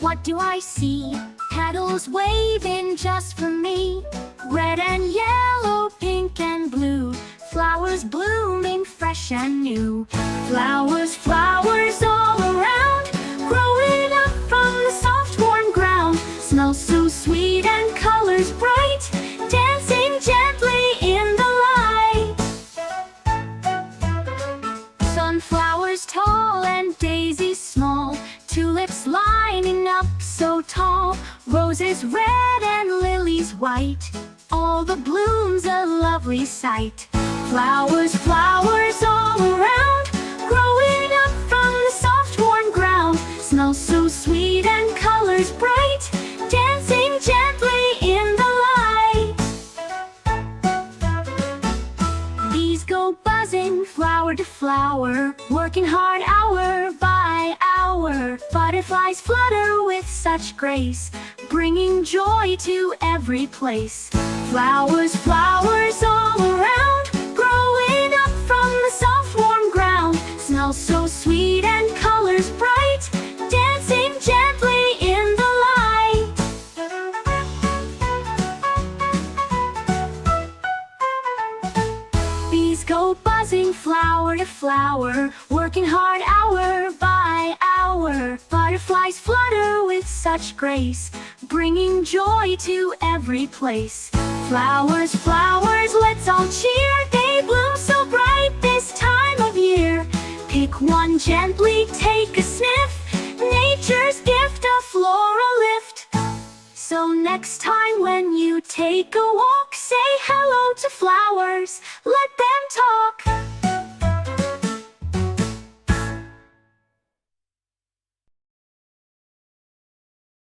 what do I see? Petals waving just for me. Red and yellow, pink and blue. Flowers blooming fresh and new. Flowers, flowers all around, growing up from the soft warm ground. Smells so sweet and colors bright, dancing gently in the light. Sunflowers tall and daisies small, tulips lining up so tall. Roses red and lilies white, all the blooms a lovely sight. Flowers, flowers all around, growing up from the soft warm ground. Smells so sweet and colors bright, dancing gently in the light. Bees go buzzing flower to flower, working hard hour by hour. Butterflies flutter with such grace, bringing joy to every place. Flowers, flowers all around, growing up from the soft warm ground. Smells so sweet and colors bright, dancing gently in the light. Bees go buzzing flower to flower, working hard hour by hour. Butterflies flutter with such grace, bringing joy to every place. Flowers, flowers, let's all cheer. They bloom so bright this time of year. Pick one gently, take a sniff. Nature's gift, a floral lift. So next time when you take a walk, say hello to flowers. Let them